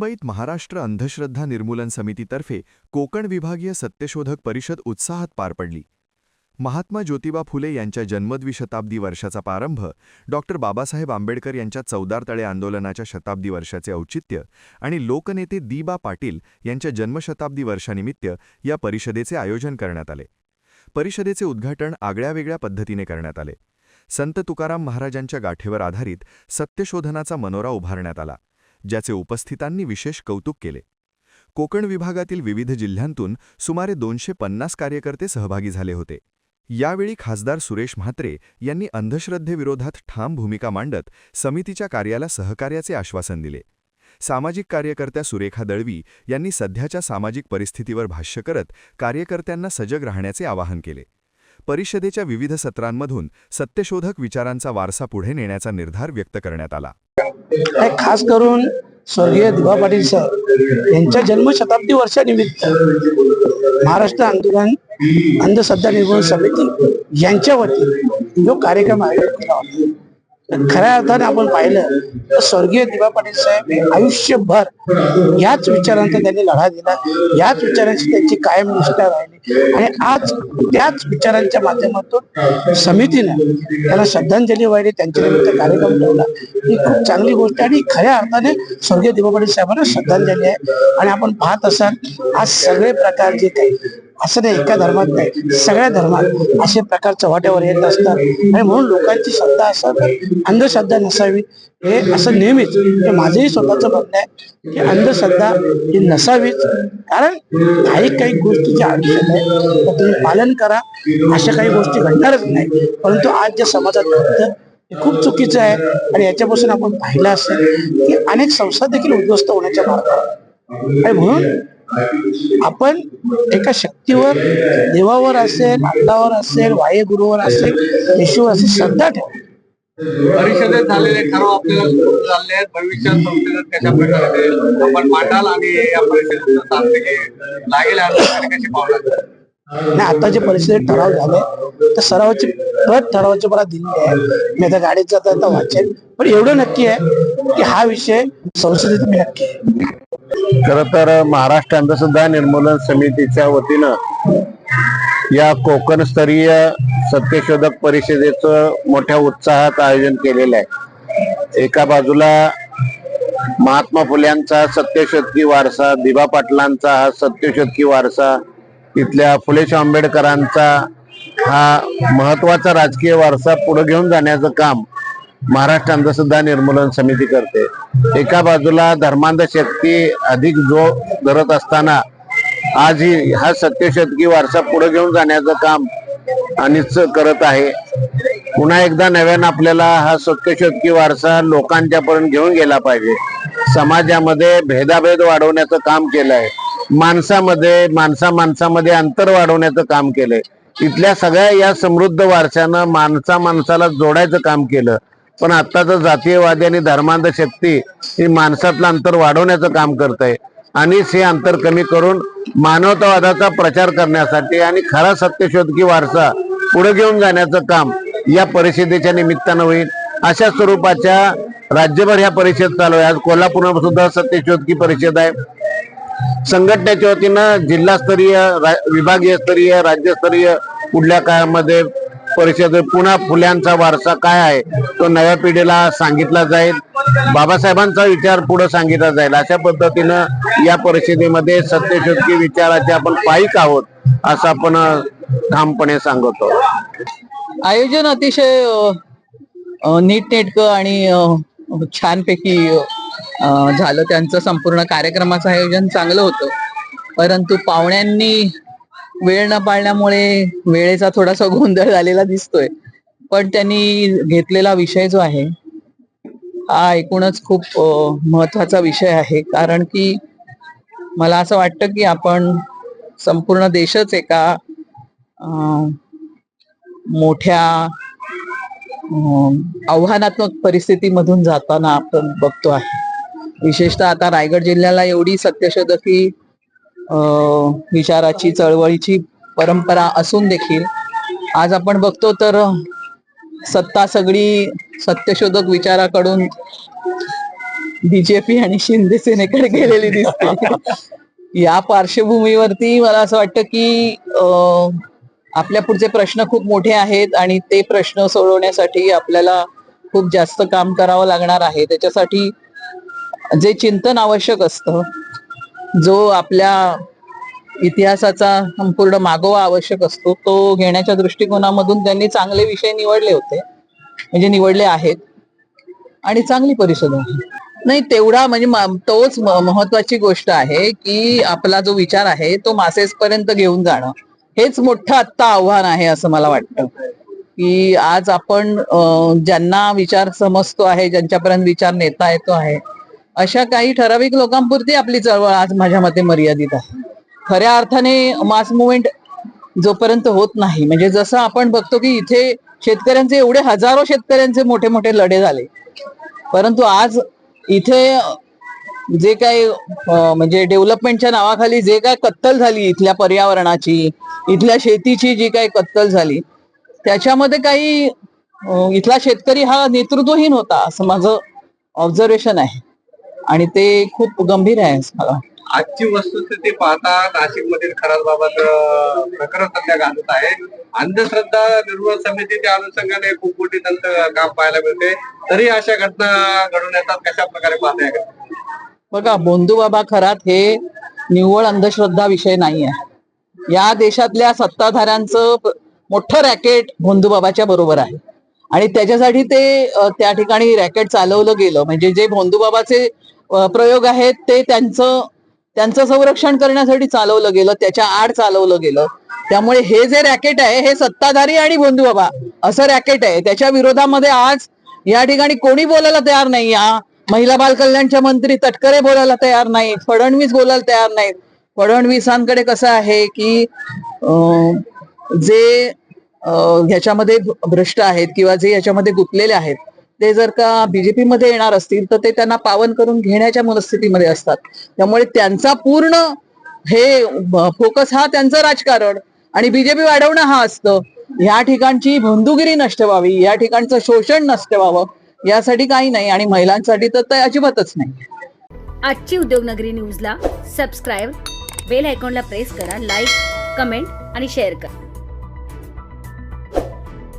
मुंबईत महाराष्ट्र अंधश्रद्धा निर्मूलन समितीतर्फे कोकण विभागीय सत्यशोधक परिषद उत्साहात पार पडली. महात्मा ज्योतिबा फुले यांच्या जन्मद्विशताब्दी वर्षाचा प्रारंभ, डॉक्टर बाबासाहेब आंबेडकर यांच्या चौदार तळे आंदोलनाच्या शताब्दी वर्षाचे औचित्य आणि लोकनेते दी.बा. पाटील यांच्या जन्मशताब्दी वर्षानिमित्त या परिषदेचे आयोजन करण्यात आले. परिषदेचे उद्घाटन आगळ्यावेगळ्या पद्धतीने करण्यात आले. संत तुकाराम महाराजांच्या गाठेवर आधारित सत्यशोधनाचा मनोरा उभारण्यात आला, ज्याचे उपस्थितांनी विशेष कौतुक केले. कोकण विभागातील विविध जिल्ह्यांतून सुमारे 250 कार्यकर्ते सहभागी झाले होते. यावेळी खासदार सुरेश म्हात्रे यांनी अंधश्रद्धेविरोधात ठाम भूमिका मांडत समितीच्या कार्याला सहकार्याचे आश्वासन दिले. सामाजिक कार्यकर्त्या सुरेखा दळवी यांनी सध्याच्या सामाजिक परिस्थितीवर भाष्य करत कार्यकर्त्यांना सजग राहण्याचे आवाहन केले. परिषदेच्या विविध सत्रांमधून सत्यशोधक विचारांचा वारसा पुढे नेण्याचा निर्धार व्यक्त करण्यात आला. खास करून स्वर्गीय दी.बा. पाटील साहेब यांच्या जन्मशताब्दी वर्षानिमित्त महाराष्ट्र आंदोलन अंधश्रद्धा निर्मूलन समिती यांच्या वतीने जो कार्यक्रम आयोजित केला होता, खऱ्या अर्थाने आपण पाहिलं तर स्वर्गीय दी.बा. पाटील साहेब आयुष्यभर याच विचारांचा त्यांनी लढा दिला, याच विचारांची त्यांची कायम निष्ठा राहिली आणि आज त्याच विचारांच्या माध्यमातून समितीनं त्यांना श्रद्धांजली वाहिली, त्यांच्या निमित्त कार्यक्रम ठेवला. ही खूप चांगली गोष्ट आणि खऱ्या अर्थाने स्वर्गीय दी.बा. पाटील साहेबांना श्रद्धांजली आहे. आणि आपण पाहत असाल आज सगळे प्रकार जे काही असं नाही, एका धर्मात नाही, सगळ्या धर्मात असे प्रकार चव्हाट्यावर येत असतात आणि म्हणून लोकांची श्रद्धा असावी, अंधश्रद्धा नसावी हे असं नेहमीच हे माझंही स्वतःचं म्हणणं आहे की अंधश्रद्धा ही नसावीच. कारण काही गोष्टीची आवश्यक आहे तर तुम्ही पालन करा, अशा काही गोष्टी घडणारच नाही. परंतु आज ज्या समाजात घडतं हे खूप चुकीचं आहे आणि याच्यापासून आपण पाहिलं असेल की अनेक संस्था देखील उद्ध्वस्त होण्याच्या मार्गावर आहे. म्हणून आपण एका शक्तीवर, देवावर असेल, अल्लावर असेल, वाहेगुरुवर असेल, येशूवर असेल श्रद्धा ठेवा. परिषदेत झालेले ठराव आपल्याला चालले आहेत. भविष्यात संसदेत कशा प्रकारे आपण मांडाल आणि या परिषदेत लागेल कशी पावलं नाही. आता जे परिषदेत ठराव झाले तर सरावाची प्रत ठरावाची मला दिली आहे. मी आता गाडीत जाता वाचेल, पण एवढं नक्की आहे की हा विषय संसदेत मी नक्की आहे. खर तर महाराष्ट्र अंधश्रद्धा निर्मूलन समितीच्या वतीनं या कोकणस्तरीय सत्यशोधक परिषदेचं मोठ्या उत्साहात आयोजन केलेलं आहे. एका बाजूला महात्मा फुल्यांचा सत्यशोधकी वारसा, दी.बा. पाटलांचा हा सत्यशोधकी वारसा, इथल्या फुलेशाह आंबेडकरांचा हा महत्वाचा राजकीय वारसा पुढे घेऊन जाण्याचं काम महाराष्ट्र अंधश्रद्धा निर्मूलन समिती करते. एका बाजूला धर्मांध शक्ती अधिक जो धरत असताना आज ही हा सत्यशोधकी वारसा पुढे घेऊन जाण्याचं काम अनिच करत आहे. पुन्हा एकदा नव्यानं आपल्याला हा सत्यशोधकी वारसा लोकांच्यापर्यंत घेऊन गेला पाहिजे. समाजामध्ये भेदाभेद वाढवण्याचं काम केलंय, माणसामध्ये अंतर वाढवण्याचं काम केलंय. इथल्या सगळ्या या समृद्ध वारशानं माणसाला जोडायचं काम केलं. पण आत्ताचं जातीयवादी आणि धर्मांध शक्ती ही माणसातलं अंतर वाढवण्याचं काम करत आहे आणि हे अंतर कमी करून मानवतावादाचा प्रचार करण्यासाठी आणि खरा सत्यशोधकी वारसा पुढे घेऊन जाण्याचं काम या परिषदेच्या निमित्तानं होईल. अशा स्वरूपाच्या राज्यभर ह्या परिषद चालू आहे. आज कोल्हापूरमध्ये सुद्धा सत्यशोधकी परिषद आहे. संघटनेच्या वतीनं जिल्हास्तरीय, विभागीय स्तरीय, राज्यस्तरीय पुढल्या काळामध्ये परिषद पुन्हा फुल्यांचा वारसा काय आहे तो नव्या पिढीला सांगितला जाईल, बाबासाहेबांचा विचार पुढे सांगितला जाईल. अशा पद्धतीनं या परिषदेमध्ये सत्यशोधकी विचाराचे आपण पाईक आहोत असं आपण ठामपणे सांगतो. आयोजन अतिशय नीटनेटकं आणि छानपैकी झालं. त्यांचं संपूर्ण कार्यक्रमाचं आयोजन चांगलं होतं, परंतु पाहुण्यांनी वेळ न पाळल्यामुळे वेळेचा थोडासा गोंधळ झालेला दिसतोय. पण त्यांनी घेतलेला विषय जो आहे हा एकूणच खूप महत्वाचा विषय आहे. कारण की मला असं वाटतं की आपण संपूर्ण देशच एका मोठ्या आव्हानात्मक परिस्थितीमधून जाताना आपण बघतो आहे. विशेषतः आता रायगड जिल्ह्याला एवढी सत्यशोधकी विचाराची, चळवळीची परंपरा असून देखील आज आपण बघतो तर सत्ता सगळी सत्यशोधक विचाराकडून बीजेपी आणि शिंदे सेनेकडे गेलेली दिसते. या पार्श्वभूमीवरती मला असं वाटतं की आपल्या पुढचे प्रश्न खूप मोठे आहेत आणि ते प्रश्न सोडवण्यासाठी आपल्याला खूप जास्त काम करावं लागणार आहे. त्याच्यासाठी जे चिंतन आवश्यक असतं, जो आपल्या इतिहासाचा संपूर्ण मागोवा आवश्यक असतो, तो घेण्याच्या दृष्टिकोनामधून त्यांनी चांगले विषय निवडले होते, म्हणजे निवडले आहेत आणि चांगली परिषद आहे. नाही तेवढा म्हणजे तोच महत्वाची गोष्ट आहे की आपला जो विचार आहे तो मासेस पर्यंत घेऊन जाणं, हेच मोठं आत्ता आव्हान आहे असं मला वाटतं. की आज आपण ज्यांना विचार समजतो आहे, ज्यांच्यापर्यंत विचार नेता येतो आहे, अशा काही ठराविक लोकांपुरती आपली चळवळ आज माझ्या मते मर्यादित आहे. खऱ्या अर्थाने मास मुवमेंट जोपर्यंत होत नाही, म्हणजे जसं आपण बघतो की इथे शेतकऱ्यांचे एवढे हजारो शेतकऱ्यांचे मोठे मोठे लढे झाले, परंतु आज इथे जे काही म्हणजे डेव्हलपमेंटच्या नावाखाली जे काय कत्तल झाली, इथल्या पर्यावरणाची, इथल्या शेतीची जी काही कत्तल झाली, त्याच्यामध्ये काही इथला शेतकरी हा नेतृत्वहीन होता असं माझं ऑब्झर्वेशन आहे आणि ते खूप गंभीर आहे मला. आजची वस्तुस्थिती पाहता नाशिकमधील खरासबाबाचं प्रकरण सध्या गाजत आहे. अंधश्रद्धा निर्मूलन समितीच्या अनुषंगाने खूप मोठी काम पाहायला मिळते. तरी अशा घटना घडून येतात, कशा प्रकारे पाहता? बघा, भोंदूबाबा खरात हे निव्वळ अंधश्रद्धा विषय नाही आहे. या देशातल्या सत्ताधाऱ्यांचं मोठं रॅकेट भोंदूबाबाच्या बरोबर आहे आणि त्याच्यासाठी ते त्या ठिकाणी रॅकेट चालवलं गेलं. म्हणजे जे भोंदूबाबाचे प्रयोग आहेत ते त्यांचं संरक्षण करण्यासाठी चालवलं गेलं, त्याच्या आड चालवलं गेलं. त्यामुळे हे जे रॅकेट आहे हे सत्ताधारी आणि भोंदूबाबा असं रॅकेट आहे. त्याच्या विरोधामध्ये आज या ठिकाणी कोणी बोलायला तयार नाही. या महिला बाल कल्याणच्या मंत्री तटकरे बोलायला तयार नाहीत, फडणवीस बोलायला तयार नाहीत. फडणवीसांकडे कसं आहे की जे ह्याच्यामध्ये भ्रष्ट आहेत किंवा जे ह्याच्यामध्ये गुंतलेले आहेत ते जर का बीजेपी मध्ये येणार असतील तर ते त्यांना पावन करून घेण्याच्या मनस्थितीमध्ये असतात. त्यामुळे त्यांचा पूर्ण हे फोकस हा त्यांचं राजकारण आणि बीजेपी वाढवणं हा असतं. या ठिकाणची बंधुगिरी नष्ट व्हावी, या ठिकाणचं शोषण नष्ट व्हावं, यासाठी काही नाही आणि महिलांसाठी तर ते अजिबातच नाही. आजची उद्योगनगरी न्यूजला सबस्क्राईब, बेल आयकॉनला प्रेस करा, लाईक, कमेंट आणि शेअर करा.